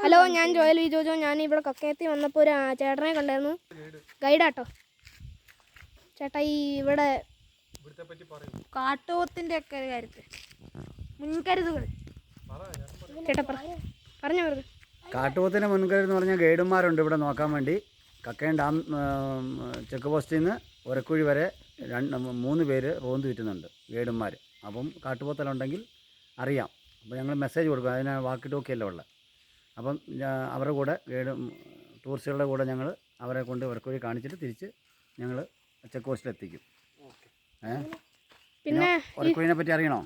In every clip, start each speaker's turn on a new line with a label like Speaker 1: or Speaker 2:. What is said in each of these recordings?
Speaker 1: Hello, ഞാൻ Joel V Jojo. ഞാൻ ഇവിടെ കക്കയത്തി വന്നപ്പോൾ ഒരു ചേട്ടനെ കണ്ടായിരുന്നു. ഗൈഡാട്ടോ ചേട്ടാ. ഈ ഇവിടെ
Speaker 2: കാട്ടുപോത്തിന്റെ ഒക്കെ കാര്യത്തിൽ മുൻകരുതുകൾ
Speaker 1: ചേട്ടാ പറഞ്ഞു.
Speaker 3: കാട്ടുപോത്തിൻ്റെ മുൻകരുതെന്ന് പറഞ്ഞാൽ ഗൈഡന്മാരുണ്ട് ഇവിടെ നോക്കാൻ വേണ്ടി. കക്കയം ഡാം ചെക്ക് പോസ്റ്റിൽ നിന്ന് ഒരക്കുഴി വരെ 3 പേര് റോന്ത് ചുറ്റുന്നുണ്ട് ഗൈഡന്മാർ. അപ്പം കാട്ടുപോത്തലുണ്ടെങ്കിൽ അറിയാം. അപ്പോൾ ഞങ്ങൾ മെസ്സേജ് കൊടുക്കും. അതിന് വാക്കി ടോക്കിയല്ല ഉള്ളത്. അപ്പം അവരുടെ കൂടെ ടൂറിസ്റ്റുകളുടെ കൂടെ ഞങ്ങൾ അവരെ കൊണ്ട് ഒരക്കുഴി കാണിച്ചിട്ട് തിരിച്ച് ഞങ്ങൾ ചെക്ക് പോസ്റ്റിലെത്തിക്കും.
Speaker 1: പിന്നെ
Speaker 3: ഒരക്കുഴിനെ പറ്റി അറിയണോ?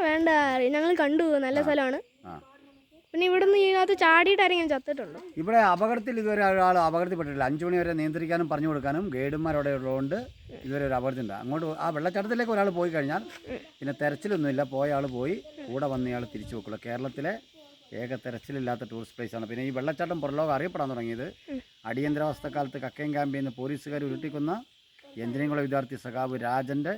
Speaker 1: വേണ്ട, ഞങ്ങൾ കണ്ടു, നല്ല സ്ഥലമാണ്. പിന്നെ ഇവിടുന്ന് ഇതിനകത്ത് ചാടിയിട്ടായിരിക്കും ചത്തിട്ടുണ്ട്.
Speaker 3: ഇവിടെ അപകടത്തിൽ ഇതുവരെ ഒരാൾ അപകടത്തിൽപ്പെട്ടിട്ടില്ല. 5 മണി വരെ നിയന്ത്രിക്കാനും പറഞ്ഞു കൊടുക്കാനും ഗൈഡന്മാരവിടെ ഉള്ളതുകൊണ്ട് ഇതുവരെ ഒരു അപകടത്തിലുണ്ട്. അങ്ങോട്ട് ആ വെള്ളച്ചാട്ടത്തിലേക്ക് ഒരാൾ പോയി കഴിഞ്ഞാൽ പിന്നെ തെരച്ചിലൊന്നുമില്ല. പോയ ആൾ പോയി, കൂടെ വന്ന ആൾ തിരിച്ചു പോക്കുള്ളൂ. കേരളത്തിലെ ഏക തെരച്ചിലില്ലാത്ത ടൂറിസ്റ്റ് പ്ലേസാണ്. പിന്നെ ഈ വെള്ളച്ചാട്ടം പുറലോകം അറിയപ്പെടാൻ തുടങ്ങിയത് അടിയന്തരാവസ്ഥക്കാലത്ത് കക്കയം ക്യാമ്പിൽ നിന്ന് പോലീസുകാർ ഉരുട്ടിക്കുന്ന എഞ്ചിനീയറിംഗ് വിദ്യാർത്ഥി സഖാവ് രാജൻ്റെ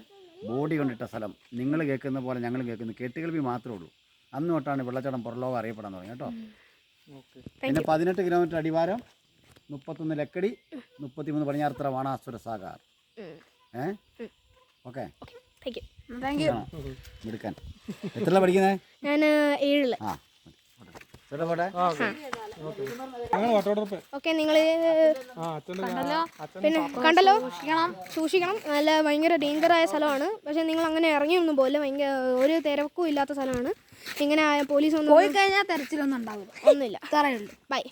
Speaker 3: ബോഡി കൊണ്ടിട്ട സ്ഥലം. നിങ്ങൾ കേൾക്കുന്ന പോലെ ഞങ്ങൾ കേൾക്കുന്നു, കേട്ടുകേൾവി മാത്രമേ ഉള്ളൂ. അന്ന് തൊട്ടാണ് വെള്ളച്ചാട്ടം പുറലോകം അറിയപ്പെടാൻ തുടങ്ങി കേട്ടോ. പിന്നെ 18 കിലോമീറ്റർ അടിവാരം, 31 ലക്കടി, 33 പടിഞ്ഞാറത്തറ വാണാസുര സാഗർ. ഓക്കെ, എടുക്കാൻ. എത്ര പഠിക്കുന്നത്?
Speaker 1: ഞാൻ 7. ഓക്കെ, നിങ്ങൾ പിന്നെ കണ്ടല്ലോ, സൂക്ഷിക്കണം. നല്ല ഭയങ്കര ഡേഞ്ചറായ സ്ഥലമാണ്. പക്ഷെ നിങ്ങൾ അങ്ങനെ ഇറങ്ങിയൊന്നും പോലെ, ഭയങ്കര ഒരു തിരക്കും ഇല്ലാത്ത സ്ഥലമാണ്. ഇങ്ങനെ പോലീസ് ഒന്നും
Speaker 2: പോയി കഴിഞ്ഞാൽ തെരച്ചിലൊന്നും ഉണ്ടാവില്ല,
Speaker 1: ഒന്നുമില്ല.
Speaker 2: തറയുണ്ട്.
Speaker 1: ബൈ.